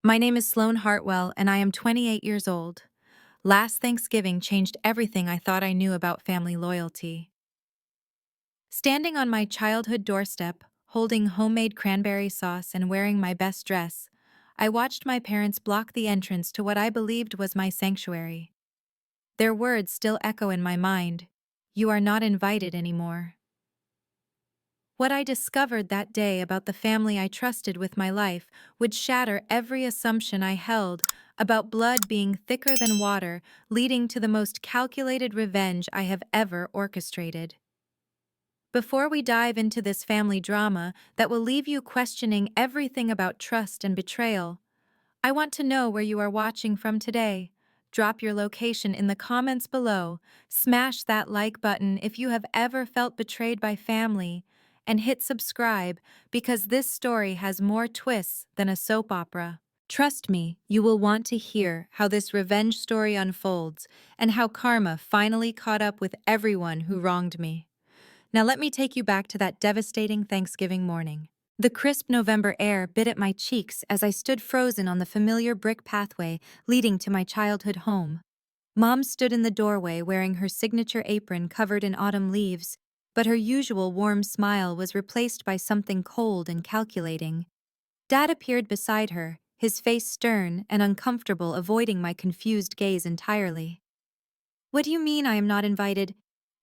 My name is Sloane Hartwell, and I am 28 years old. Last Thanksgiving changed everything I thought I knew about family loyalty. Standing on my childhood doorstep, holding homemade cranberry sauce and wearing my best dress, I watched my parents block the entrance to what I believed was my sanctuary. Their words still echo in my mind. "You are not invited anymore." What I discovered that day about the family I trusted with my life would shatter every assumption I held about blood being thicker than water, leading to the most calculated revenge I have ever orchestrated. Before we dive into this family drama that will leave you questioning everything about trust and betrayal, I want to know where you are watching from today. Drop your location in the comments below, smash that like button if you have ever felt betrayed by family, and hit subscribe because this story has more twists than a soap opera. Trust me, you will want to hear how this revenge story unfolds and how karma finally caught up with everyone who wronged me. Now let me take you back to that devastating Thanksgiving morning. The crisp November air bit at my cheeks as I stood frozen on the familiar brick pathway leading to my childhood home. Mom stood in the doorway wearing her signature apron covered in autumn leaves, but her usual warm smile was replaced by something cold and calculating. Dad appeared beside her, his face stern and uncomfortable, avoiding my confused gaze entirely. "What do you mean I am not invited?"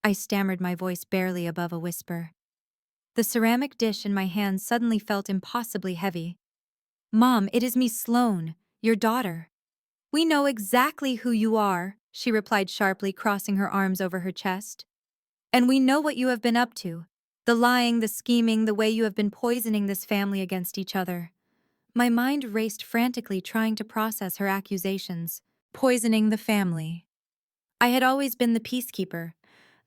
I stammered, my voice barely above a whisper. The ceramic dish in my hand suddenly felt impossibly heavy. "Mom, it is me, Sloane, your daughter." "We know exactly who you are," she replied sharply, crossing her arms over her chest. "And we know what you have been up to. The lying, the scheming, the way you have been poisoning this family against each other." My mind raced frantically, trying to process her accusations. Poisoning the family. I had always been the peacekeeper,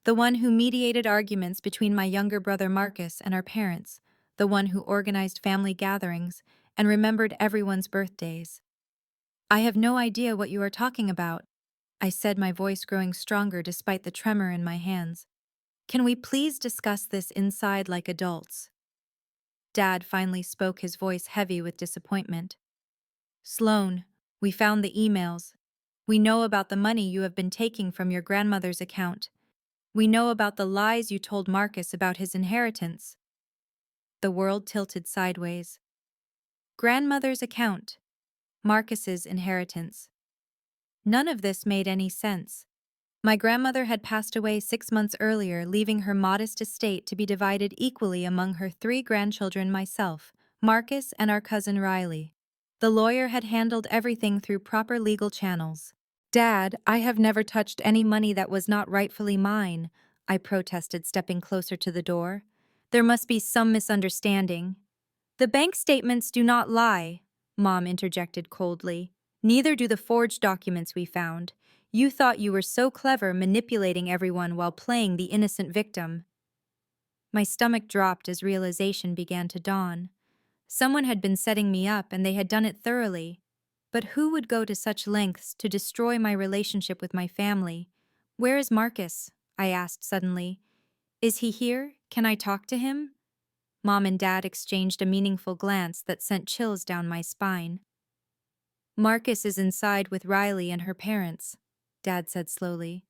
the one who mediated arguments between my younger brother Marcus and our parents, the one who organized family gatherings and remembered everyone's birthdays. "I have no idea what you are talking about," I said, my voice growing stronger despite the tremor in my hands. "Can we please discuss this inside like adults?" Dad finally spoke, his voice heavy with disappointment. "Sloane, we found the emails. We know about the money you have been taking from your grandmother's account. We know about the lies you told Marcus about his inheritance." The world tilted sideways. Grandmother's account. Marcus's inheritance. None of this made any sense. My grandmother had passed away 6 months earlier, leaving her modest estate to be divided equally among her 3 grandchildren, myself, Marcus, and our cousin Riley. The lawyer had handled everything through proper legal channels. "Dad, I have never touched any money that was not rightfully mine," I protested, stepping closer to the door. "There must be some misunderstanding." "The bank statements do not lie," Mom interjected coldly. "Neither do the forged documents we found. You thought you were so clever, manipulating everyone while playing the innocent victim." My stomach dropped as realization began to dawn. Someone had been setting me up, and they had done it thoroughly. But who would go to such lengths to destroy my relationship with my family? "Where is Marcus?" I asked suddenly. "Is he here? Can I talk to him?" Mom and Dad exchanged a meaningful glance that sent chills down my spine. "Marcus is inside with Riley and her parents," Dad said slowly.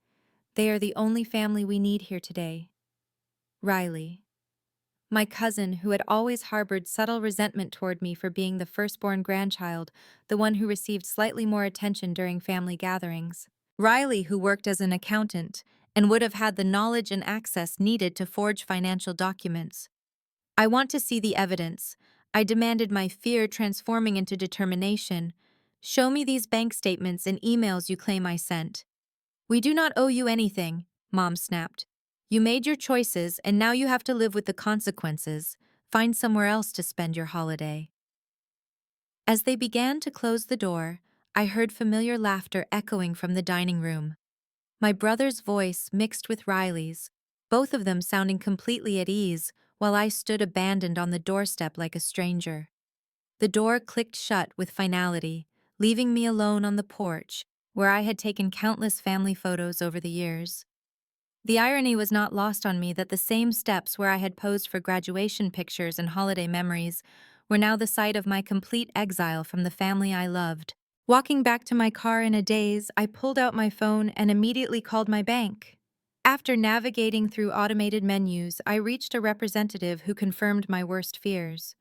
"They are the only family we need here today." Riley. My cousin, who had always harbored subtle resentment toward me for being the firstborn grandchild, the one who received slightly more attention during family gatherings. Riley, who worked as an accountant and would have had the knowledge and access needed to forge financial documents. "I want to see the evidence," I demanded, my fear transforming into determination. "Show me these bank statements and emails you claim I sent." "We do not owe you anything," Mom snapped. "You made your choices, and now you have to live with the consequences. Find somewhere else to spend your holiday." As they began to close the door, I heard familiar laughter echoing from the dining room. My brother's voice mixed with Riley's, both of them sounding completely at ease, while I stood abandoned on the doorstep like a stranger. The door clicked shut with finality, leaving me alone on the porch, where I had taken countless family photos over the years. The irony was not lost on me that the same steps where I had posed for graduation pictures and holiday memories were now the site of my complete exile from the family I loved. Walking back to my car in a daze, I pulled out my phone and immediately called my bank. After navigating through automated menus, I reached a representative who confirmed my worst fears.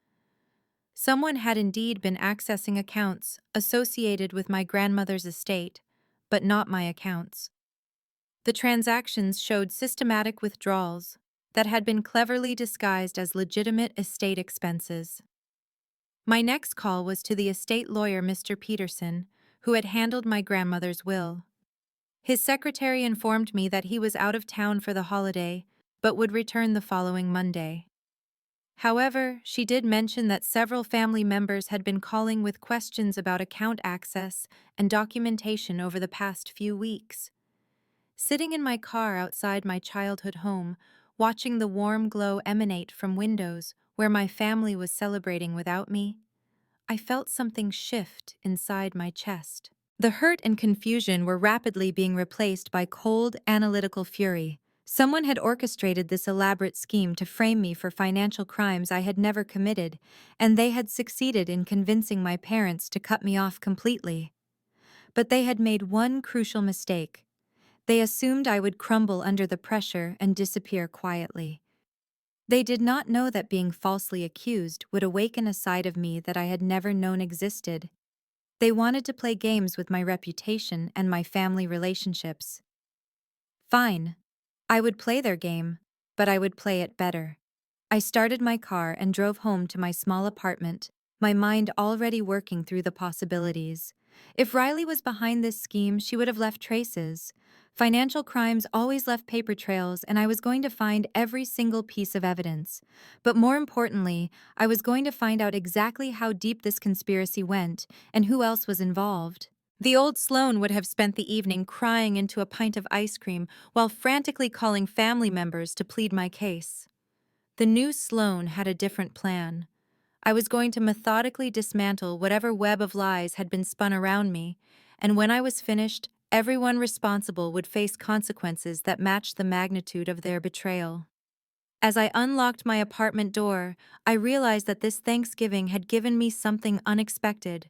Someone had indeed been accessing accounts associated with my grandmother's estate, but not my accounts. The transactions showed systematic withdrawals that had been cleverly disguised as legitimate estate expenses. My next call was to the estate lawyer, Mr. Peterson, who had handled my grandmother's will. His secretary informed me that he was out of town for the holiday, but would return the following Monday. However, she did mention that several family members had been calling with questions about account access and documentation over the past few weeks. Sitting in my car outside my childhood home, watching the warm glow emanate from windows where my family was celebrating without me, I felt something shift inside my chest. The hurt and confusion were rapidly being replaced by cold, analytical fury. Someone had orchestrated this elaborate scheme to frame me for financial crimes I had never committed, and they had succeeded in convincing my parents to cut me off completely. But they had made one crucial mistake. They assumed I would crumble under the pressure and disappear quietly. They did not know that being falsely accused would awaken a side of me that I had never known existed. They wanted to play games with my reputation and my family relationships. Fine. I would play their game, but I would play it better. I started my car and drove home to my small apartment, my mind already working through the possibilities. If Riley was behind this scheme, she would have left traces. Financial crimes always left paper trails, and I was going to find every single piece of evidence. But more importantly, I was going to find out exactly how deep this conspiracy went and who else was involved. The old Sloane would have spent the evening crying into a pint of ice cream while frantically calling family members to plead my case. The new Sloane had a different plan. I was going to methodically dismantle whatever web of lies had been spun around me, and when I was finished, everyone responsible would face consequences that matched the magnitude of their betrayal. As I unlocked my apartment door, I realized that this Thanksgiving had given me something unexpected.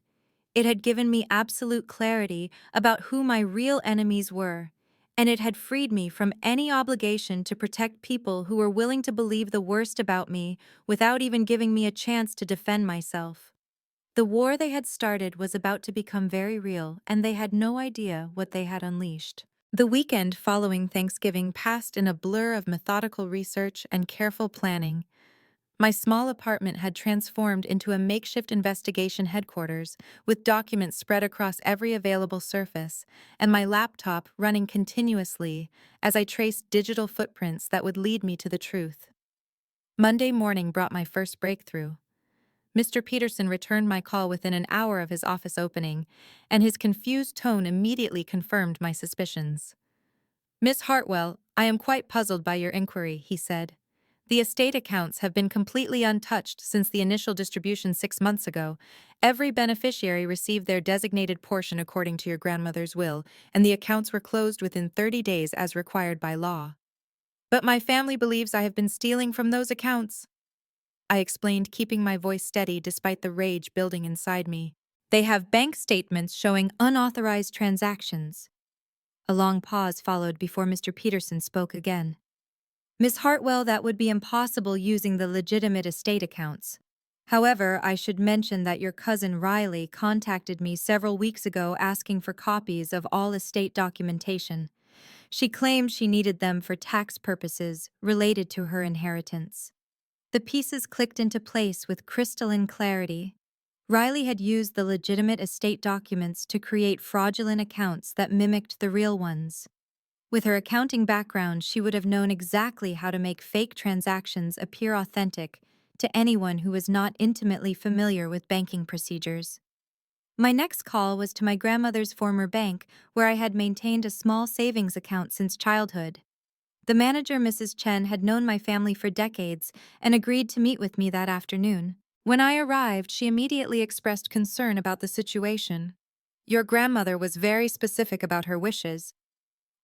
It had given me absolute clarity about who my real enemies were, and it had freed me from any obligation to protect people who were willing to believe the worst about me without even giving me a chance to defend myself. The war they had started was about to become very real, and they had no idea what they had unleashed. The weekend following Thanksgiving passed in a blur of methodical research and careful planning. My small apartment had transformed into a makeshift investigation headquarters, with documents spread across every available surface, and my laptop running continuously as I traced digital footprints that would lead me to the truth. Monday morning brought my first breakthrough. Mr. Peterson returned my call within an hour of his office opening, and his confused tone immediately confirmed my suspicions. "Miss Hartwell, I am quite puzzled by your inquiry," he said. "The estate accounts have been completely untouched since the initial distribution 6 months ago. Every beneficiary received their designated portion according to your grandmother's will, and the accounts were closed within 30 days as required by law. But my family believes I have been stealing from those accounts," I explained, keeping my voice steady despite the rage building inside me. "They have bank statements showing unauthorized transactions." A long pause followed before Mr. Peterson spoke again. "Miss Hartwell, that would be impossible using the legitimate estate accounts. However, I should mention that your cousin Riley contacted me several weeks ago asking for copies of all estate documentation. She claimed she needed them for tax purposes related to her inheritance." The pieces clicked into place with crystalline clarity. Riley had used the legitimate estate documents to create fraudulent accounts that mimicked the real ones. With her accounting background, she would have known exactly how to make fake transactions appear authentic to anyone who was not intimately familiar with banking procedures. My next call was to my grandmother's former bank, where I had maintained a small savings account since childhood. The manager, Mrs. Chen, had known my family for decades and agreed to meet with me that afternoon. When I arrived, she immediately expressed concern about the situation. "Your grandmother was very specific about her wishes,"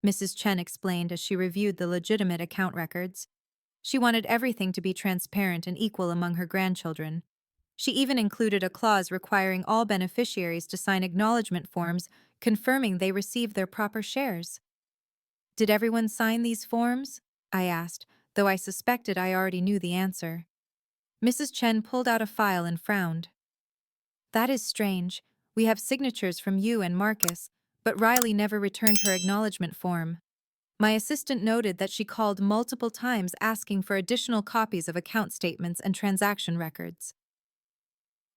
Mrs. Chen explained as she reviewed the legitimate account records. "She wanted everything to be transparent and equal among her grandchildren. She even included a clause requiring all beneficiaries to sign acknowledgement forms confirming they received their proper shares. Did everyone sign these forms? I asked, though I suspected I already knew the answer. Mrs. Chen pulled out a file and frowned. That is strange. We have signatures from you and Marcus, but Riley never returned her acknowledgement form. My assistant noted that she called multiple times asking for additional copies of account statements and transaction records.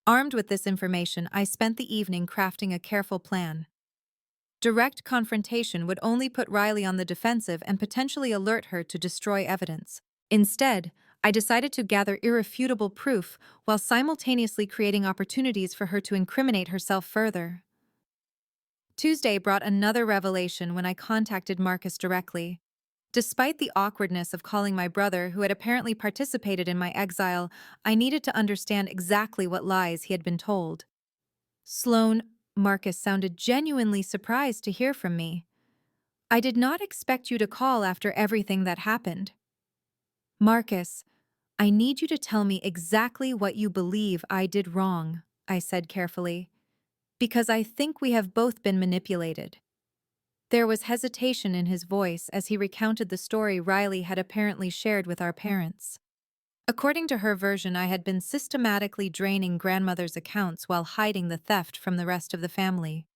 Armed with this information, I spent the evening crafting a careful plan. Direct confrontation would only put Riley on the defensive and potentially alert her to destroy evidence. Instead, I decided to gather irrefutable proof while simultaneously creating opportunities for her to incriminate herself further. Tuesday brought another revelation when I contacted Marcus directly. Despite the awkwardness of calling my brother, who had apparently participated in my exile, I needed to understand exactly what lies he had been told. Sloane, Marcus sounded genuinely surprised to hear from me. I did not expect you to call after everything that happened. Marcus, I need you to tell me exactly what you believe I did wrong, I said carefully, because I think we have both been manipulated. There was hesitation in his voice as he recounted the story Riley had apparently shared with our parents. According to her version, I had been systematically draining grandmother's accounts while hiding the theft from the rest of the family.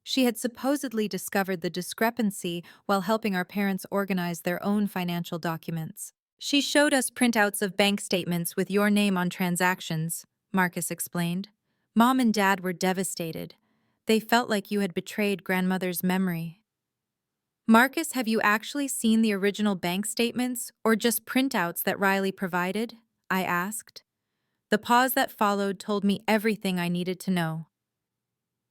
She had supposedly discovered the discrepancy while helping our parents organize their own financial documents. She showed us printouts of bank statements with your name on transactions, Marcus explained. Mom and Dad were devastated. They felt like you had betrayed grandmother's memory. Marcus, have you actually seen the original bank statements or just printouts that Riley provided? I asked. The pause that followed told me everything I needed to know.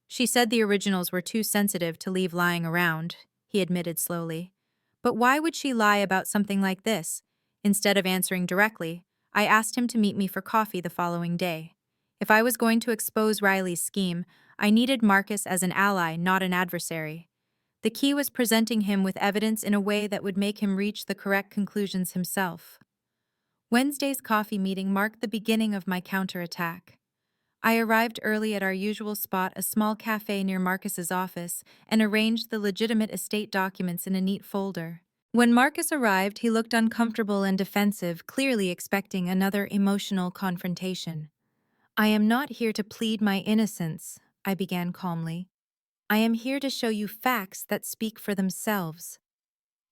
She said the originals were too sensitive to leave lying around, he admitted slowly. But why would she lie about something like this? Instead of answering directly, I asked him to meet me for coffee the following day. If I was going to expose Riley's scheme, I needed Marcus as an ally, not an adversary. The key was presenting him with evidence in a way that would make him reach the correct conclusions himself. Wednesday's coffee meeting marked the beginning of my counterattack. I arrived early at our usual spot, a small cafe near Marcus's office, and arranged the legitimate estate documents in a neat folder. When Marcus arrived, he looked uncomfortable and defensive, clearly expecting another emotional confrontation. I am not here to plead my innocence, I began calmly. I am here to show you facts that speak for themselves.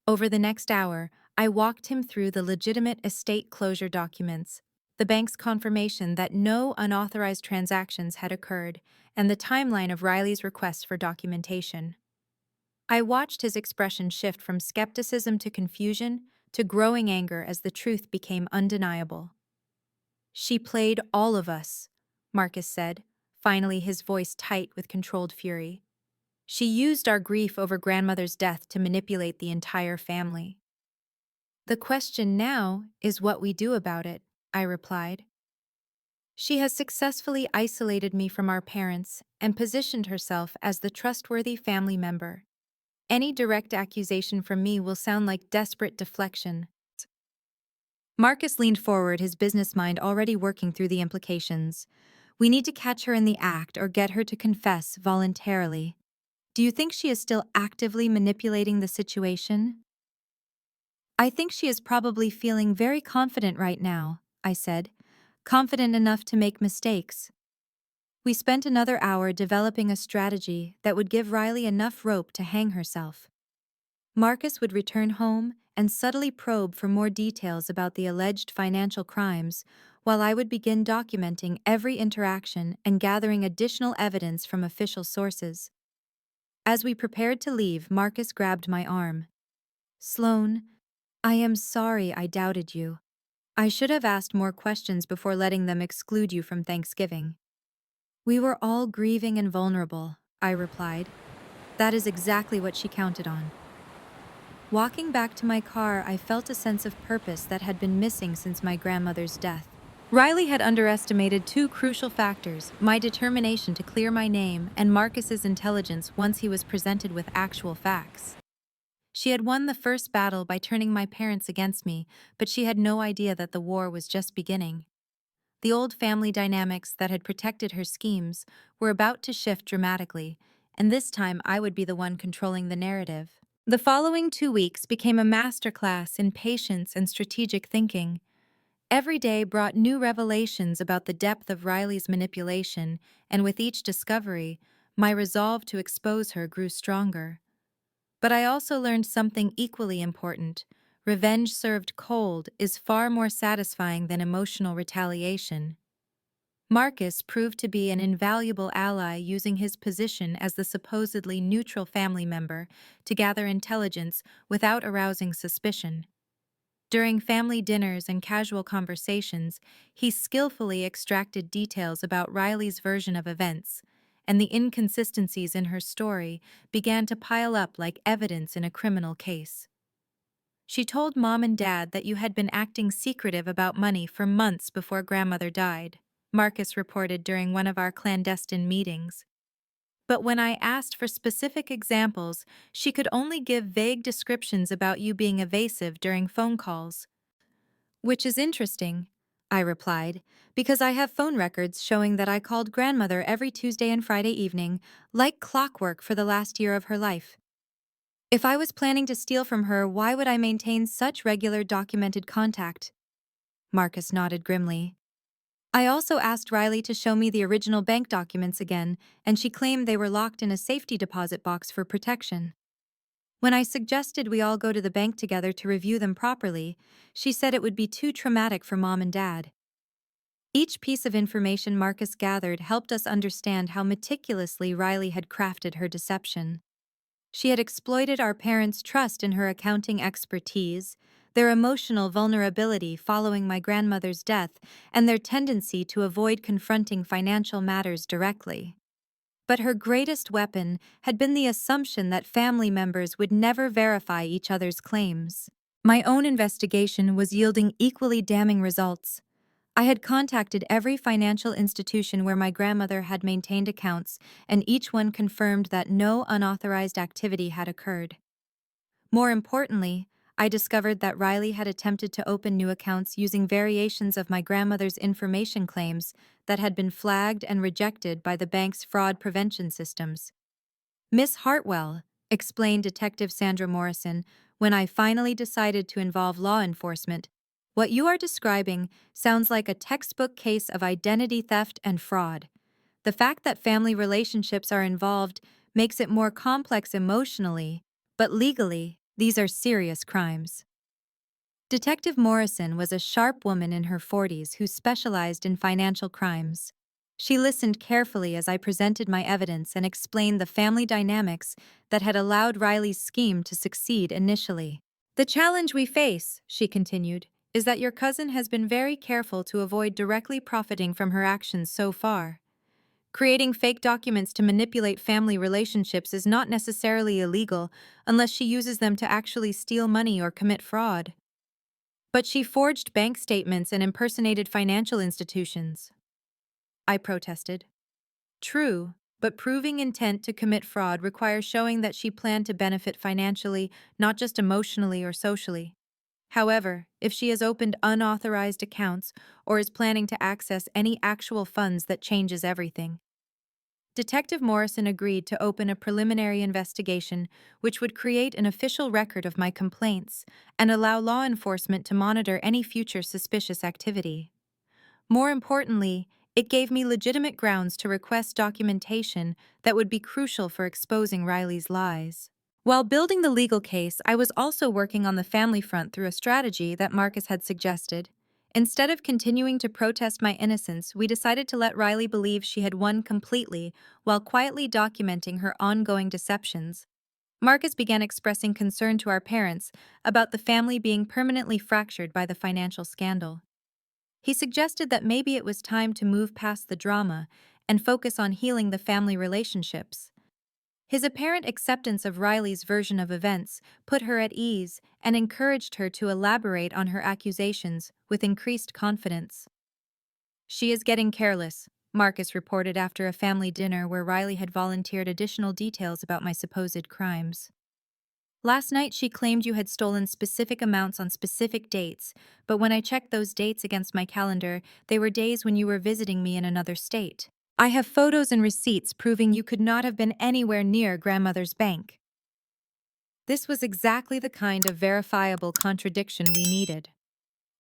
Over the next hour, I walked him through the legitimate estate closure documents, the bank's confirmation that no unauthorized transactions had occurred, and the timeline of Riley's request for documentation. I watched his expression shift from skepticism to confusion to growing anger as the truth became undeniable. She played all of us, Marcus said, finally his voice tight with controlled fury. She used our grief over grandmother's death to manipulate the entire family. The question now is what we do about it, I replied. She has successfully isolated me from our parents and positioned herself as the trustworthy family member. Any direct accusation from me will sound like desperate deflection. Marcus leaned forward, his business mind already working through the implications. We need to catch her in the act or get her to confess voluntarily. Do you think she is still actively manipulating the situation? I think she is probably feeling very confident right now, I said, confident enough to make mistakes. We spent another hour developing a strategy that would give Riley enough rope to hang herself. Marcus would return home and subtly probe for more details about the alleged financial crimes, while I would begin documenting every interaction and gathering additional evidence from official sources. As we prepared to leave, Marcus grabbed my arm. Sloane, I am sorry I doubted you. I should have asked more questions before letting them exclude you from Thanksgiving. We were all grieving and vulnerable, I replied. That is exactly what she counted on. Walking back to my car, I felt a sense of purpose that had been missing since my grandmother's death. Riley had underestimated two crucial factors: my determination to clear my name and Marcus's intelligence once he was presented with actual facts. She had won the first battle by turning my parents against me, but she had no idea that the war was just beginning. The old family dynamics that had protected her schemes were about to shift dramatically, and this time I would be the one controlling the narrative. The following 2 weeks became a masterclass in patience and strategic thinking. Every day brought new revelations about the depth of Riley's manipulation, and with each discovery, my resolve to expose her grew stronger. But I also learned something equally important. Revenge served cold is far more satisfying than emotional retaliation. Marcus proved to be an invaluable ally, using his position as the supposedly neutral family member to gather intelligence without arousing suspicion. During family dinners and casual conversations, he skillfully extracted details about Riley's version of events, and the inconsistencies in her story began to pile up like evidence in a criminal case. She told Mom and Dad that you had been acting secretive about money for months before Grandmother died, Marcus reported during one of our clandestine meetings. But when I asked for specific examples, she could only give vague descriptions about you being evasive during phone calls. Which is interesting, I replied, because I have phone records showing that I called Grandmother every Tuesday and Friday evening, like clockwork, for the last year of her life. If I was planning to steal from her, why would I maintain such regular documented contact? Marcus nodded grimly. I also asked Riley to show me the original bank documents again, and she claimed they were locked in a safety deposit box for protection. When I suggested we all go to the bank together to review them properly, she said it would be too traumatic for Mom and Dad. Each piece of information Marcus gathered helped us understand how meticulously Riley had crafted her deception. She had exploited our parents' trust in her accounting expertise, their emotional vulnerability following my grandmother's death, and their tendency to avoid confronting financial matters directly. But her greatest weapon had been the assumption that family members would never verify each other's claims. My own investigation was yielding equally damning results. I had contacted every financial institution where my grandmother had maintained accounts, and each one confirmed that no unauthorized activity had occurred. More importantly, I discovered that Riley had attempted to open new accounts using variations of my grandmother's information claims that had been flagged and rejected by the bank's fraud prevention systems. Miss Hartwell, explained Detective Sandra Morrison, when I finally decided to involve law enforcement, what you are describing sounds like a textbook case of identity theft and fraud. The fact that family relationships are involved makes it more complex emotionally, but legally, these are serious crimes. Detective Morrison was a sharp woman in her 40s who specialized in financial crimes. She listened carefully as I presented my evidence and explained the family dynamics that had allowed Riley's scheme to succeed initially. The challenge we face, she continued, is that your cousin has been very careful to avoid directly profiting from her actions so far. Creating fake documents to manipulate family relationships is not necessarily illegal unless she uses them to actually steal money or commit fraud. But she forged bank statements and impersonated financial institutions, I protested. True, but proving intent to commit fraud requires showing that she planned to benefit financially, not just emotionally or socially. However, if she has opened unauthorized accounts or is planning to access any actual funds, that changes everything. Detective Morrison agreed to open a preliminary investigation which would create an official record of my complaints and allow law enforcement to monitor any future suspicious activity. More importantly, it gave me legitimate grounds to request documentation that would be crucial for exposing Riley's lies. While building the legal case, I was also working on the family front through a strategy that Marcus had suggested. Instead of continuing to protest my innocence, we decided to let Riley believe she had won completely while quietly documenting her ongoing deceptions. Marcus began expressing concern to our parents about the family being permanently fractured by the financial scandal. He suggested that maybe it was time to move past the drama and focus on healing the family relationships. His apparent acceptance of Riley's version of events put her at ease and encouraged her to elaborate on her accusations with increased confidence. She is getting careless, Marcus reported after a family dinner where Riley had volunteered additional details about my supposed crimes. Last night she claimed you had stolen specific amounts on specific dates, but when I checked those dates against my calendar, they were days when you were visiting me in another state. I have photos and receipts proving you could not have been anywhere near grandmother's bank. This was exactly the kind of verifiable contradiction we needed.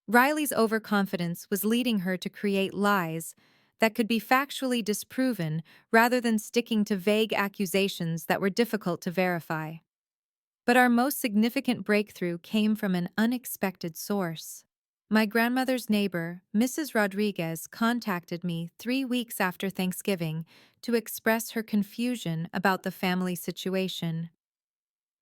Riley's overconfidence was leading her to create lies that could be factually disproven rather than sticking to vague accusations that were difficult to verify. But our most significant breakthrough came from an unexpected source. My grandmother's neighbor, Mrs. Rodriguez, contacted me 3 weeks after Thanksgiving to express her confusion about the family situation.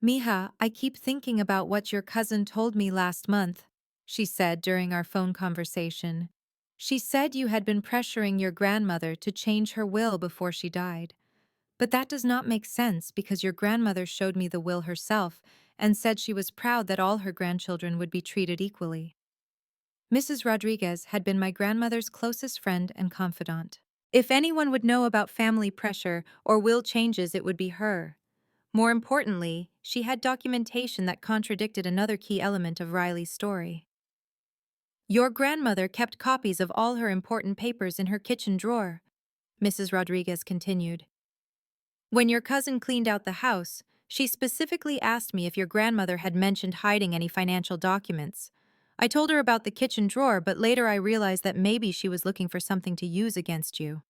Mija, I keep thinking about what your cousin told me last month, she said during our phone conversation. She said you had been pressuring your grandmother to change her will before she died. But that does not make sense because your grandmother showed me the will herself and said she was proud that all her grandchildren would be treated equally. Mrs. Rodriguez had been my grandmother's closest friend and confidant. If anyone would know about family pressure or will changes, it would be her. More importantly, she had documentation that contradicted another key element of Riley's story. Your grandmother kept copies of all her important papers in her kitchen drawer, Mrs. Rodriguez continued. When your cousin cleaned out the house, she specifically asked me if your grandmother had mentioned hiding any financial documents. I told her about the kitchen drawer, but later I realized that maybe she was looking for something to use against you.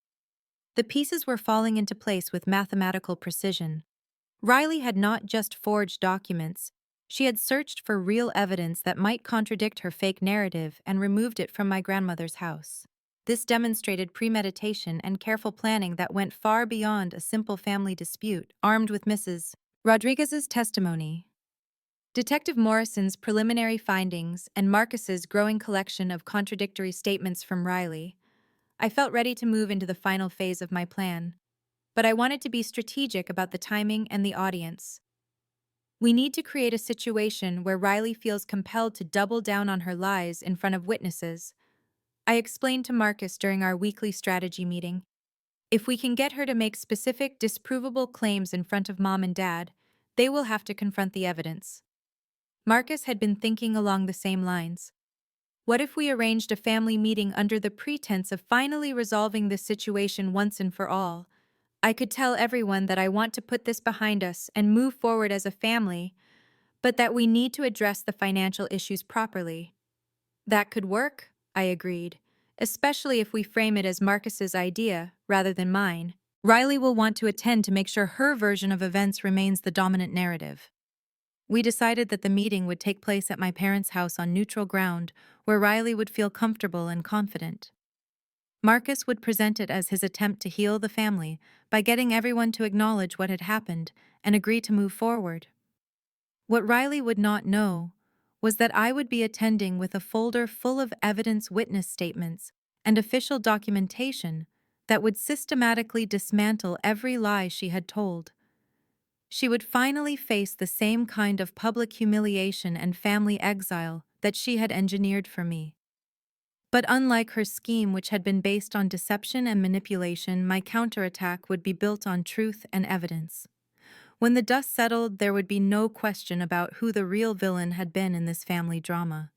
The pieces were falling into place with mathematical precision. Riley had not just forged documents, she had searched for real evidence that might contradict her fake narrative and removed it from my grandmother's house. This demonstrated premeditation and careful planning that went far beyond a simple family dispute. Armed with Mrs. Rodriguez's testimony, Detective Morrison's preliminary findings, and Marcus's growing collection of contradictory statements from Riley, I felt ready to move into the final phase of my plan. But I wanted to be strategic about the timing and the audience. We need to create a situation where Riley feels compelled to double down on her lies in front of witnesses. I explained to Marcus during our weekly strategy meeting. If we can get her to make specific, disprovable claims in front of Mom and Dad, they will have to confront the evidence. Marcus had been thinking along the same lines. What if we arranged a family meeting under the pretense of finally resolving this situation once and for all? I could tell everyone that I want to put this behind us and move forward as a family, but that we need to address the financial issues properly. That could work, I agreed, especially if we frame it as Marcus's idea rather than mine. Riley will want to attend to make sure her version of events remains the dominant narrative. We decided that the meeting would take place at my parents' house on neutral ground, where Riley would feel comfortable and confident. Marcus would present it as his attempt to heal the family by getting everyone to acknowledge what had happened and agree to move forward. What Riley would not know was that I would be attending with a folder full of evidence witness statements and official documentation that would systematically dismantle every lie she had told. She would finally face the same kind of public humiliation and family exile that she had engineered for me. But unlike her scheme, which had been based on deception and manipulation, my counterattack would be built on truth and evidence. When the dust settled, there would be no question about who the real villain had been in this family drama.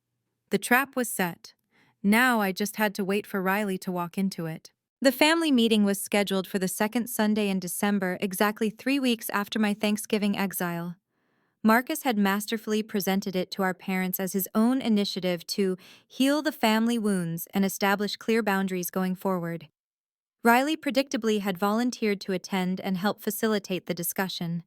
The trap was set. Now I just had to wait for Riley to walk into it. The family meeting was scheduled for the second Sunday in December, exactly 3 weeks after my Thanksgiving exile. Marcus had masterfully presented it to our parents as his own initiative to heal the family wounds and establish clear boundaries going forward. Riley predictably had volunteered to attend and help facilitate the discussion.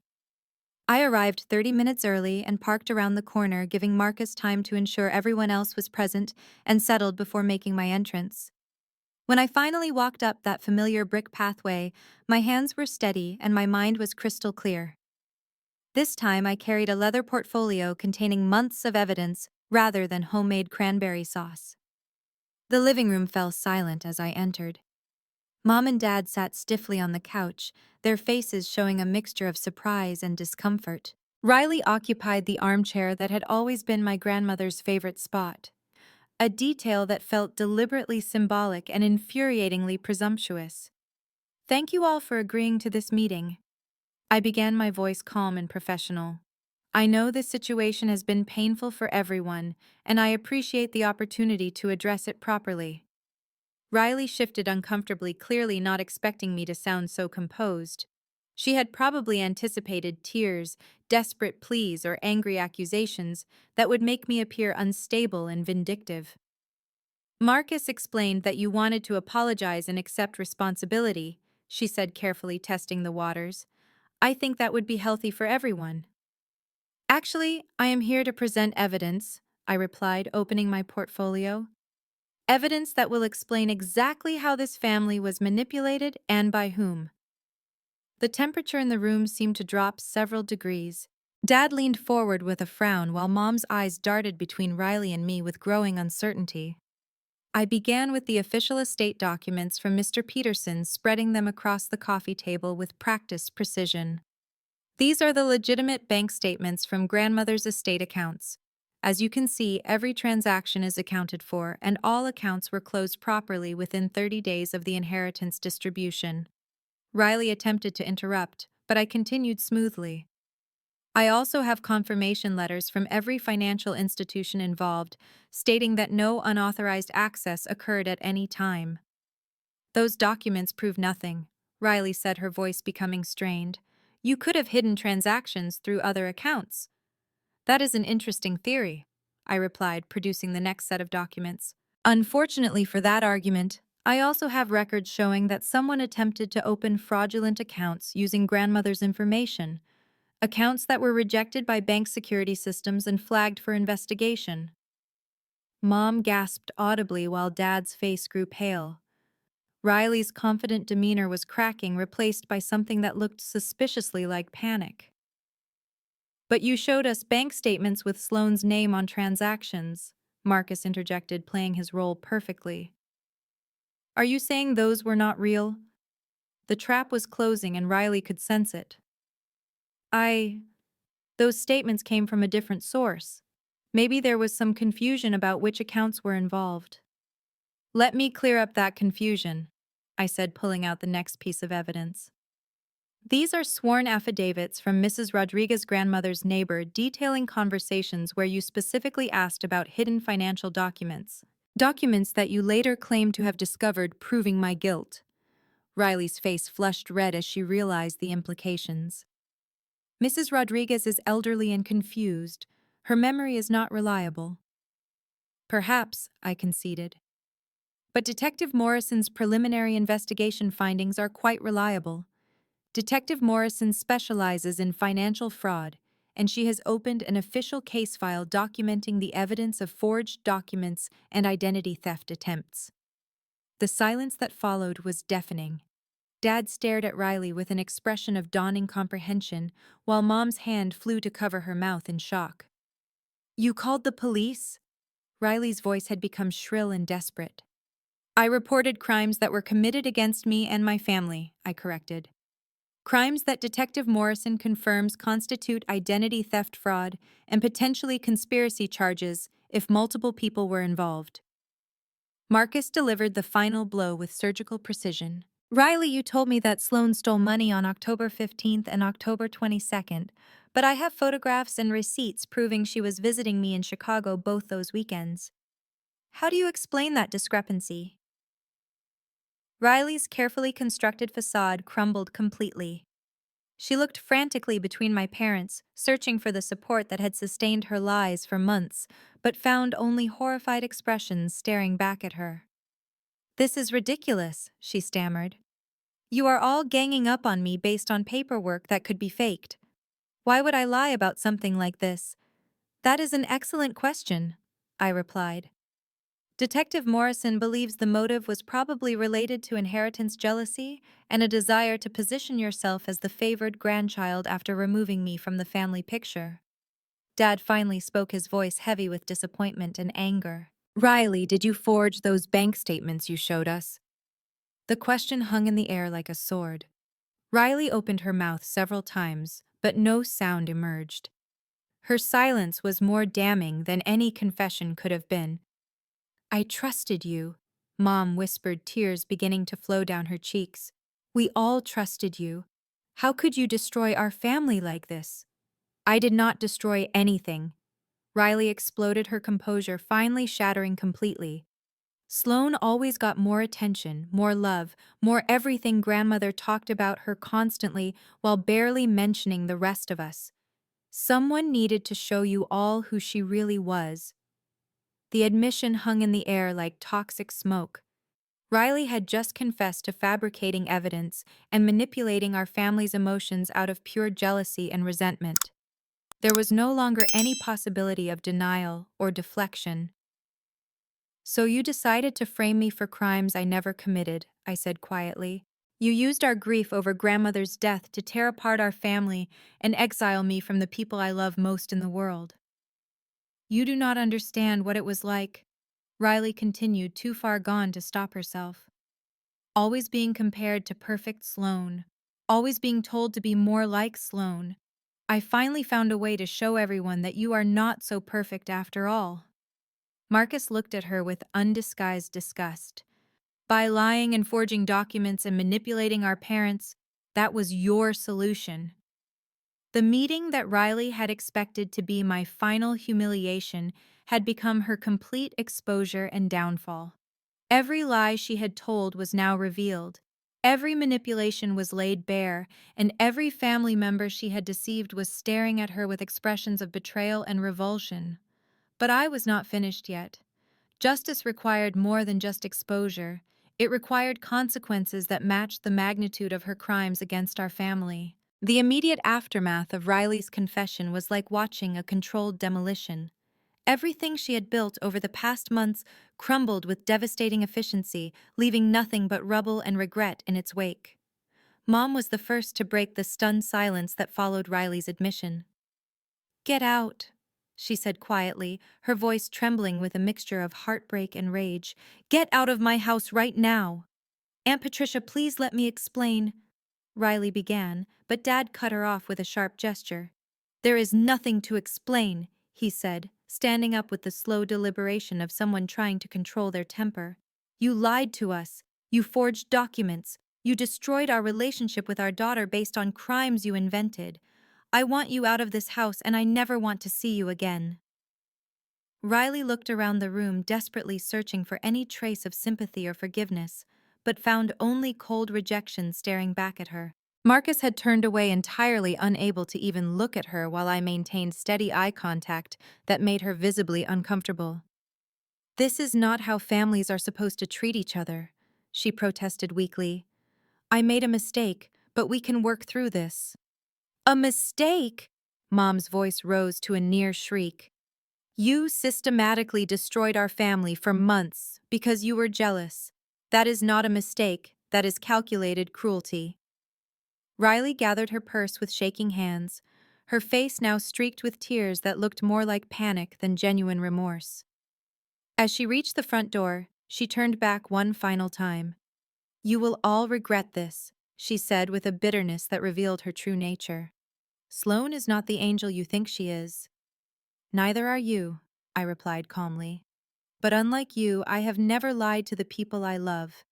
I arrived 30 minutes early and parked around the corner, giving Marcus time to ensure everyone else was present and settled before making my entrance. When I finally walked up that familiar brick pathway, my hands were steady and my mind was crystal clear. This time I carried a leather portfolio containing months of evidence rather than homemade cranberry sauce. The living room fell silent as I entered. Mom and Dad sat stiffly on the couch, their faces showing a mixture of surprise and discomfort. Riley occupied the armchair that had always been my grandmother's favorite spot, a detail that felt deliberately symbolic and infuriatingly presumptuous. "Thank you all for agreeing to this meeting." I began, my voice calm and professional. I know this situation has been painful for everyone, and I appreciate the opportunity to address it properly. Riley shifted uncomfortably, clearly not expecting me to sound so composed. She had probably anticipated tears, desperate pleas, or angry accusations that would make me appear unstable and vindictive. Marcus explained that you wanted to apologize and accept responsibility, she said, carefully testing the waters. I think that would be healthy for everyone. Actually, I am here to present evidence, I replied, opening my portfolio. Evidence that will explain exactly how this family was manipulated and by whom. The temperature in the room seemed to drop several degrees. Dad leaned forward with a frown while Mom's eyes darted between Riley and me with growing uncertainty. I began with the official estate documents from Mr. Peterson, spreading them across the coffee table with practiced precision. These are the legitimate bank statements from grandmother's estate accounts. As you can see, every transaction is accounted for, and all accounts were closed properly within 30 days of the inheritance distribution. Riley attempted to interrupt, but I continued smoothly. I also have confirmation letters from every financial institution involved, stating that no unauthorized access occurred at any time. Those documents prove nothing, Riley said, her voice becoming strained. You could have hidden transactions through other accounts. That is an interesting theory, I replied, producing the next set of documents. Unfortunately for that argument, I also have records showing that someone attempted to open fraudulent accounts using grandmother's information, accounts that were rejected by bank security systems and flagged for investigation. Mom gasped audibly while Dad's face grew pale. Riley's confident demeanor was cracking, replaced by something that looked suspiciously like panic. But you showed us bank statements with Sloane's name on transactions, Marcus interjected, playing his role perfectly. Are you saying those were not real? The trap was closing and Riley could sense it. Those statements came from a different source. Maybe there was some confusion about which accounts were involved. Let me clear up that confusion, I said, pulling out the next piece of evidence. These are sworn affidavits from Mrs. Rodriguez's grandmother's neighbor detailing conversations where you specifically asked about hidden financial documents. Documents that you later claimed to have discovered, proving my guilt. Riley's face flushed red as she realized the implications. Mrs. Rodriguez is elderly and confused. Her memory is not reliable. Perhaps, I conceded. But Detective Morrison's preliminary investigation findings are quite reliable. Detective Morrison specializes in financial fraud, and she has opened an official case file documenting the evidence of forged documents and identity theft attempts. The silence that followed was deafening. Dad stared at Riley with an expression of dawning comprehension, while Mom's hand flew to cover her mouth in shock. You called the police? Riley's voice had become shrill and desperate. I reported crimes that were committed against me and my family, I corrected. Crimes that Detective Morrison confirms constitute identity theft fraud and potentially conspiracy charges if multiple people were involved. Marcus delivered the final blow with surgical precision. Riley, you told me that Sloane stole money on October 15th and October 22nd, but I have photographs and receipts proving she was visiting me in Chicago both those weekends. How do you explain that discrepancy? Riley's carefully constructed facade crumbled completely. She looked frantically between my parents, searching for the support that had sustained her lies for months, but found only horrified expressions staring back at her. This is ridiculous, she stammered. You are all ganging up on me based on paperwork that could be faked. Why would I lie about something like this? That is an excellent question, I replied. Detective Morrison believes the motive was probably related to inheritance jealousy and a desire to position yourself as the favored grandchild after removing me from the family picture. Dad finally spoke, his voice heavy with disappointment and anger. Riley, did you forge those bank statements you showed us? The question hung in the air like a sword. Riley opened her mouth several times, but no sound emerged. Her silence was more damning than any confession could have been. I trusted you, Mom whispered, tears beginning to flow down her cheeks. We all trusted you. How could you destroy our family like this? I did not destroy anything. Riley exploded, her composure finally shattering completely. Sloane always got more attention, more love, more everything. Grandmother talked about her constantly while barely mentioning the rest of us. Someone needed to show you all who she really was. The admission hung in the air like toxic smoke. Riley had just confessed to fabricating evidence and manipulating our family's emotions out of pure jealousy and resentment. There was no longer any possibility of denial or deflection. "So you decided to frame me for crimes I never committed," I said quietly. "You used our grief over grandmother's death to tear apart our family and exile me from the people I love most in the world. You do not understand what it was like," Riley continued, too far gone to stop herself. "Always being compared to perfect Sloane. Always being told to be more like Sloane. I finally found a way to show everyone that you are not so perfect after all." Marcus looked at her with undisguised disgust. "By lying and forging documents and manipulating our parents, that was your solution." The meeting that Riley had expected to be my final humiliation had become her complete exposure and downfall. Every lie she had told was now revealed. Every manipulation was laid bare, and every family member she had deceived was staring at her with expressions of betrayal and revulsion. But I was not finished yet. Justice required more than just exposure. It required consequences that matched the magnitude of her crimes against our family. The immediate aftermath of Riley's confession was like watching a controlled demolition. Everything she had built over the past months crumbled with devastating efficiency, leaving nothing but rubble and regret in its wake. Mom was the first to break the stunned silence that followed Riley's admission. "Get out," she said quietly, her voice trembling with a mixture of heartbreak and rage. "Get out of my house right now." "Aunt Patricia, please let me explain," Riley began, but Dad cut her off with a sharp gesture. "There is nothing to explain," he said, standing up with the slow deliberation of someone trying to control their temper. "You lied to us. You forged documents. You destroyed our relationship with our daughter based on crimes you invented. I want you out of this house, and I never want to see you again." Riley looked around the room, desperately searching for any trace of sympathy or forgiveness, but found only cold rejection staring back at her. Marcus had turned away, entirely unable to even look at her, while I maintained steady eye contact that made her visibly uncomfortable. "This is not how families are supposed to treat each other," she protested weakly. "I made a mistake, but we can work through this." "A mistake?" Mom's voice rose to a near shriek. "You systematically destroyed our family for months because you were jealous. That is not a mistake, that is calculated cruelty." Riley gathered her purse with shaking hands, her face now streaked with tears that looked more like panic than genuine remorse. As she reached the front door, she turned back one final time. "You will all regret this," she said with a bitterness that revealed her true nature. "Sloane is not the angel you think she is." "Neither are you," I replied calmly. "But unlike you, I have never lied to the people I love."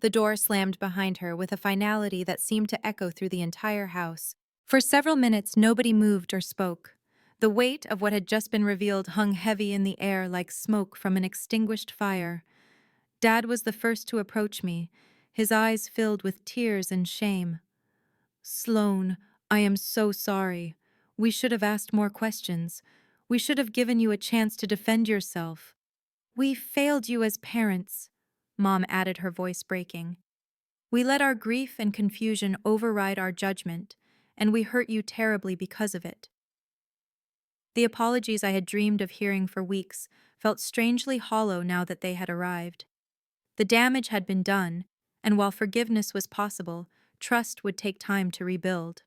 The door slammed behind her with a finality that seemed to echo through the entire house. For several minutes, nobody moved or spoke. The weight of what had just been revealed hung heavy in the air like smoke from an extinguished fire. Dad was the first to approach me, his eyes filled with tears and shame. "Sloane, I am so sorry. We should have asked more questions. We should have given you a chance to defend yourself. We failed you as parents," Mom added, her voice breaking. "We let our grief and confusion override our judgment, and we hurt you terribly because of it." The apologies I had dreamed of hearing for weeks felt strangely hollow now that they had arrived. The damage had been done, and while forgiveness was possible, trust would take time to rebuild.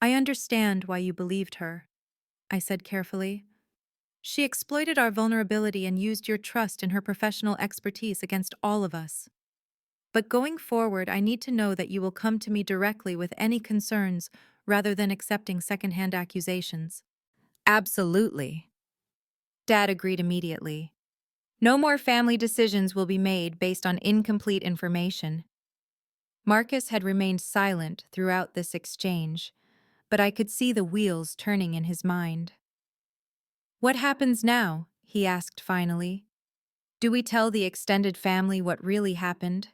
"I understand why you believed her," I said carefully. "She exploited our vulnerability and used your trust in her professional expertise against all of us. But going forward, I need to know that you will come to me directly with any concerns rather than accepting secondhand accusations." "Absolutely." Dad agreed immediately. "No more family decisions will be made based on incomplete information." Marcus had remained silent throughout this exchange, but I could see the wheels turning in his mind. "What happens now?" he asked finally. "Do we tell the extended family what really happened?"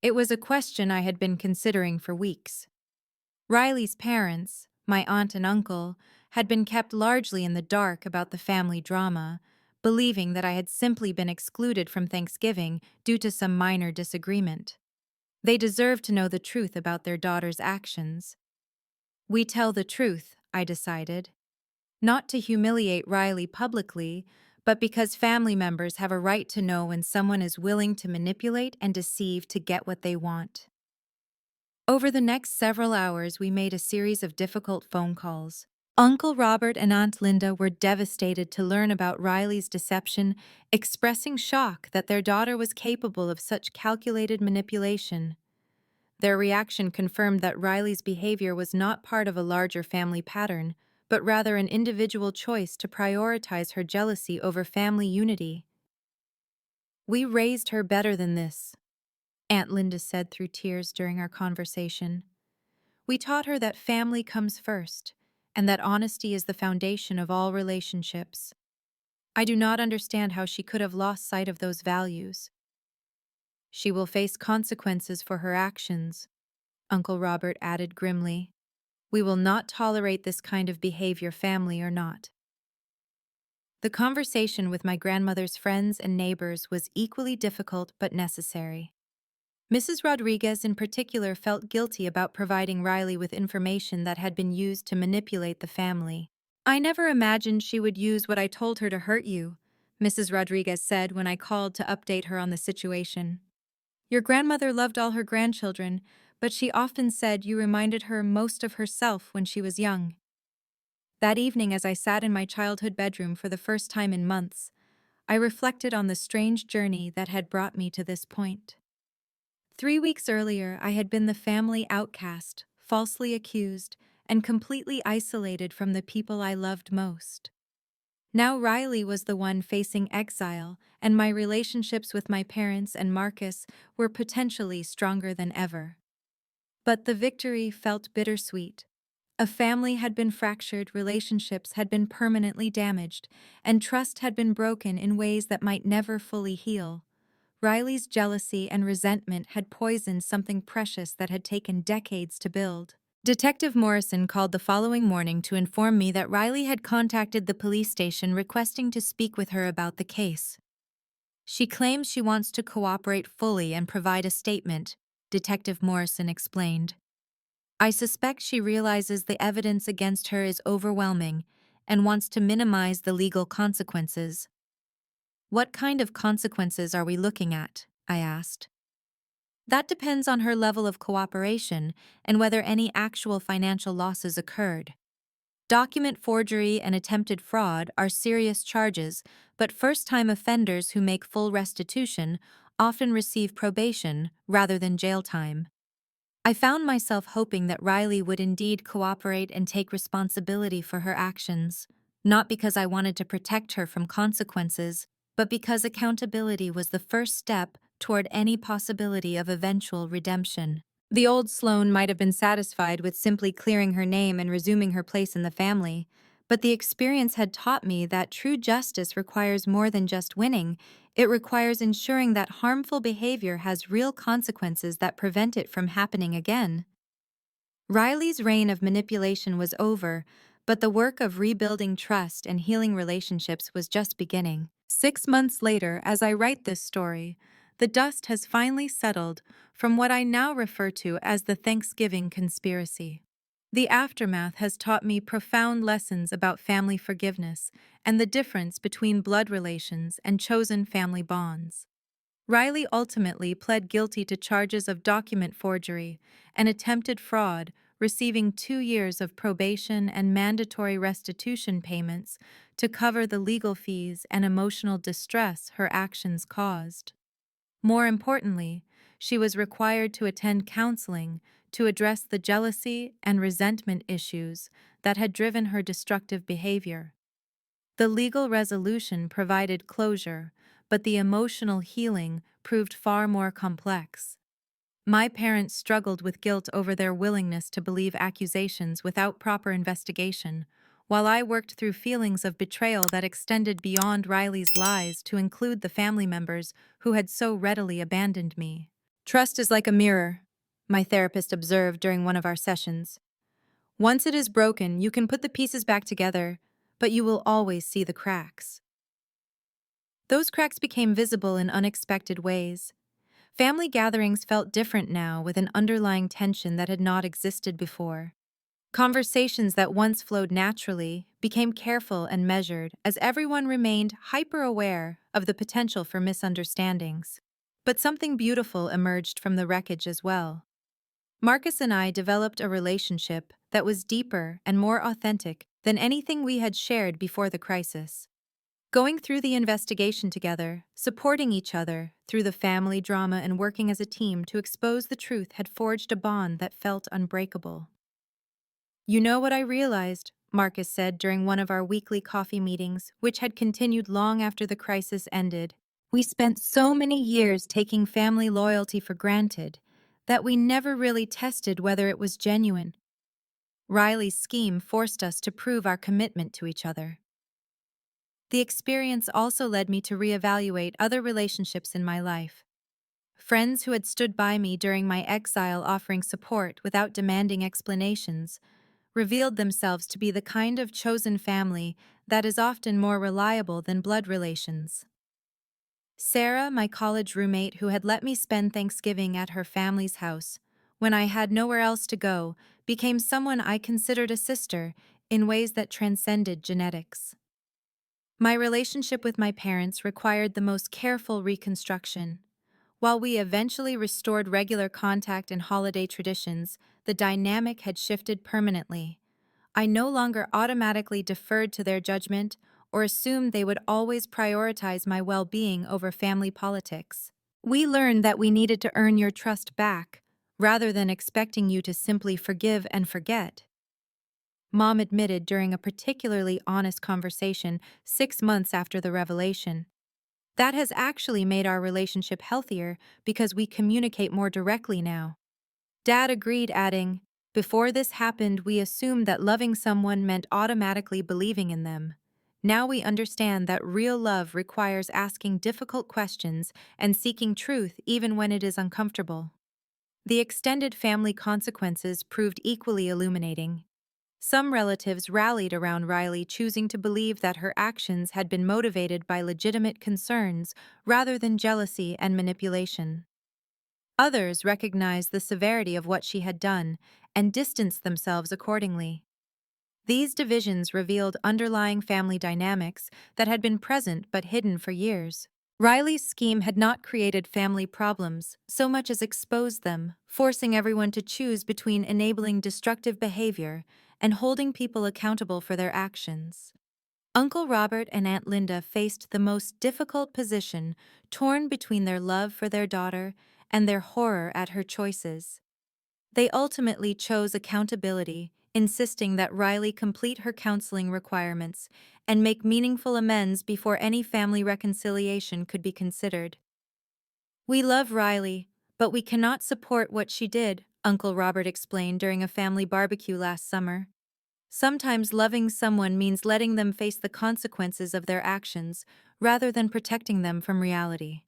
It was a question I had been considering for weeks. Riley's parents, my aunt and uncle, had been kept largely in the dark about the family drama, believing that I had simply been excluded from Thanksgiving due to some minor disagreement. They deserved to know the truth about their daughter's actions. We tell the truth, I decided. Not to humiliate Riley publicly, but because family members have a right to know when someone is willing to manipulate and deceive to get what they want. Over the next several hours, we made a series of difficult phone calls. Uncle Robert and Aunt Linda were devastated to learn about Riley's deception, expressing shock that their daughter was capable of such calculated manipulation. Their reaction confirmed that Riley's behavior was not part of a larger family pattern, but rather an individual choice to prioritize her jealousy over family unity. "We raised her better than this," Aunt Linda said through tears during our conversation. "We taught her that family comes first, and that honesty is the foundation of all relationships. I do not understand how she could have lost sight of those values." "She will face consequences for her actions," Uncle Robert added grimly. "We will not tolerate this kind of behavior, family or not." The conversation with my grandmother's friends and neighbors was equally difficult but necessary. Mrs. Rodriguez in particular felt guilty about providing Riley with information that had been used to manipulate the family. "I never imagined she would use what I told her to hurt you," Mrs. Rodriguez said when I called to update her on the situation. "Your grandmother loved all her grandchildren, but she often said you reminded her most of herself when she was young." That evening, as I sat in my childhood bedroom for the first time in months, I reflected on the strange journey that had brought me to this point. 3 weeks earlier, I had been the family outcast, falsely accused, and completely isolated from the people I loved most. Now Riley was the one facing exile, and my relationships with my parents and Marcus were potentially stronger than ever. But the victory felt bittersweet. A family had been fractured, relationships had been permanently damaged, and trust had been broken in ways that might never fully heal. Riley's jealousy and resentment had poisoned something precious that had taken decades to build. Detective Morrison called the following morning to inform me that Riley had contacted the police station requesting to speak with her about the case. "She claims she wants to cooperate fully and provide a statement," Detective Morrison explained. "I suspect she realizes the evidence against her is overwhelming and wants to minimize the legal consequences." "What kind of consequences are we looking at?" I asked. "That depends on her level of cooperation and whether any actual financial losses occurred. Document forgery and attempted fraud are serious charges, but first-time offenders who make full restitution often receive probation rather than jail time." I found myself hoping that Riley would indeed cooperate and take responsibility for her actions, not because I wanted to protect her from consequences, but because accountability was the first step toward any possibility of eventual redemption. The old Sloane might have been satisfied with simply clearing her name and resuming her place in the family, but the experience had taught me that true justice requires more than just winning. It requires ensuring that harmful behavior has real consequences that prevent it from happening again. Riley's reign of manipulation was over, but the work of rebuilding trust and healing relationships was just beginning. 6 months later, as I write this story, the dust has finally settled from what I now refer to as the Thanksgiving conspiracy. The aftermath has taught me profound lessons about family forgiveness and the difference between blood relations and chosen family bonds. Riley ultimately pled guilty to charges of document forgery and attempted fraud, receiving 2 years of probation and mandatory restitution payments to cover the legal fees and emotional distress her actions caused. More importantly, she was required to attend counseling to address the jealousy and resentment issues that had driven her destructive behavior. The legal resolution provided closure, but the emotional healing proved far more complex. My parents struggled with guilt over their willingness to believe accusations without proper investigation, while I worked through feelings of betrayal that extended beyond Riley's lies to include the family members who had so readily abandoned me. Trust is like a mirror, my therapist observed during one of our sessions. Once it is broken, you can put the pieces back together, but you will always see the cracks. Those cracks became visible in unexpected ways. Family gatherings felt different now, with an underlying tension that had not existed before. Conversations that once flowed naturally became careful and measured as everyone remained hyper-aware of the potential for misunderstandings. But something beautiful emerged from the wreckage as well. Marcus and I developed a relationship that was deeper and more authentic than anything we had shared before the crisis. Going through the investigation together, supporting each other through the family drama, and working as a team to expose the truth had forged a bond that felt unbreakable. You know what I realized, Marcus said during one of our weekly coffee meetings, which had continued long after the crisis ended. We spent so many years taking family loyalty for granted that we never really tested whether it was genuine. Riley's scheme forced us to prove our commitment to each other. The experience also led me to reevaluate other relationships in my life. Friends who had stood by me during my exile, offering support without demanding explanations, revealed themselves to be the kind of chosen family that is often more reliable than blood relations. Sarah, my college roommate who had let me spend Thanksgiving at her family's house when I had nowhere else to go, became someone I considered a sister in ways that transcended genetics. My relationship with my parents required the most careful reconstruction. While we eventually restored regular contact and holiday traditions, the dynamic had shifted permanently. I no longer automatically deferred to their judgment or assumed they would always prioritize my well-being over family politics. We learned that we needed to earn your trust back, rather than expecting you to simply forgive and forget. Mom admitted during a particularly honest conversation 6 months after the revelation. That has actually made our relationship healthier because we communicate more directly now. Dad agreed, adding, "Before this happened, we assumed that loving someone meant automatically believing in them. Now we understand that real love requires asking difficult questions and seeking truth even when it is uncomfortable." The extended family consequences proved equally illuminating. Some relatives rallied around Riley, choosing to believe that her actions had been motivated by legitimate concerns rather than jealousy and manipulation. Others recognized the severity of what she had done and distanced themselves accordingly. These divisions revealed underlying family dynamics that had been present but hidden for years. Riley's scheme had not created family problems so much as exposed them, forcing everyone to choose between enabling destructive behavior and holding people accountable for their actions. Uncle Robert and Aunt Linda faced the most difficult position, torn between their love for their daughter and their horror at her choices. They ultimately chose accountability, insisting that Riley complete her counseling requirements and make meaningful amends before any family reconciliation could be considered. "We love Riley, but we cannot support what she did," Uncle Robert explained during a family barbecue last summer. "Sometimes loving someone means letting them face the consequences of their actions rather than protecting them from reality."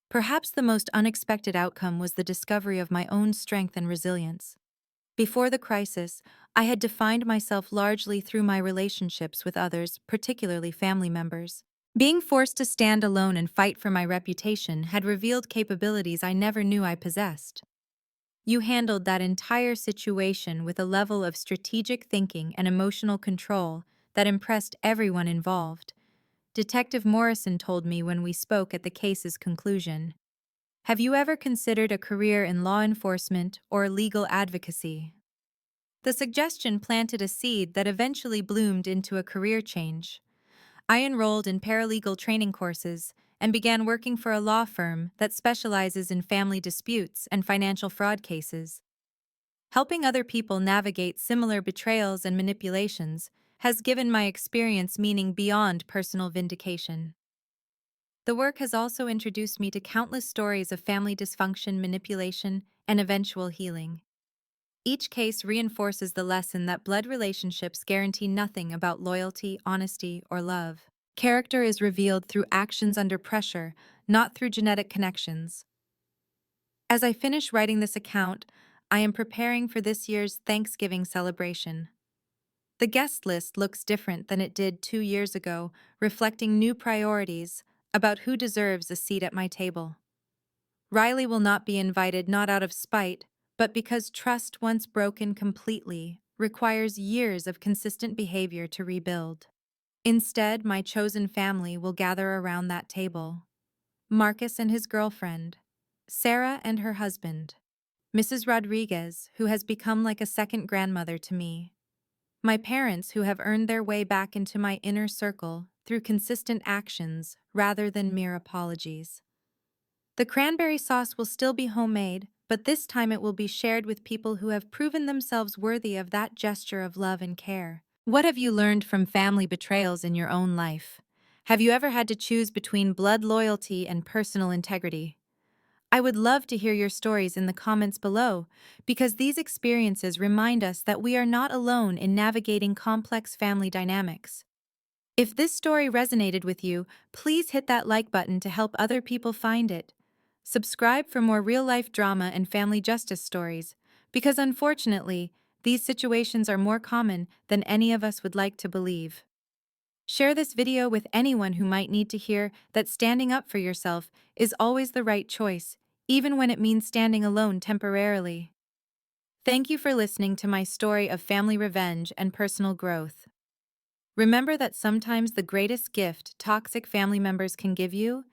Perhaps the most unexpected outcome was the discovery of my own strength and resilience. Before the crisis, I had defined myself largely through my relationships with others, particularly family members. Being forced to stand alone and fight for my reputation had revealed capabilities I never knew I possessed. You handled that entire situation with a level of strategic thinking and emotional control that impressed everyone involved, Detective Morrison told me when we spoke at the case's conclusion. "Have you ever considered a career in law enforcement or legal advocacy?" The suggestion planted a seed that eventually bloomed into a career change. I enrolled in paralegal training courses and began working for a law firm that specializes in family disputes and financial fraud cases. Helping other people navigate similar betrayals and manipulations has given my experience meaning beyond personal vindication. The work has also introduced me to countless stories of family dysfunction, manipulation, and eventual healing. Each case reinforces the lesson that blood relationships guarantee nothing about loyalty, honesty, or love. Character is revealed through actions under pressure, not through genetic connections. As I finish writing this account, I am preparing for this year's Thanksgiving celebration. The guest list looks different than it did 2 years ago, reflecting new priorities about who deserves a seat at my table. Riley will not be invited not out of spite, but because trust once broken completely requires years of consistent behavior to rebuild. Instead, my chosen family will gather around that table. Marcus and his girlfriend, Sarah and her husband, Mrs. Rodriguez, who has become like a second grandmother to me, my parents who have earned their way back into my inner circle through consistent actions rather than mere apologies. The cranberry sauce will still be homemade, but this time it will be shared with people who have proven themselves worthy of that gesture of love and care. What have you learned from family betrayals in your own life? Have you ever had to choose between blood loyalty and personal integrity? I would love to hear your stories in the comments below, because these experiences remind us that we are not alone in navigating complex family dynamics. If this story resonated with you, please hit that like button to help other people find it. Subscribe for more real-life drama and family justice stories, because unfortunately, these situations are more common than any of us would like to believe. Share this video with anyone who might need to hear that standing up for yourself is always the right choice, even when it means standing alone temporarily. Thank you for listening to my story of family revenge and personal growth. Remember that sometimes the greatest gift toxic family members can give you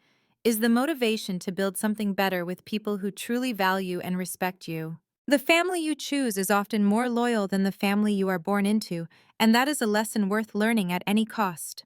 is the motivation to build something better with people who truly value and respect you. The family you choose is often more loyal than the family you are born into, and that is a lesson worth learning at any cost.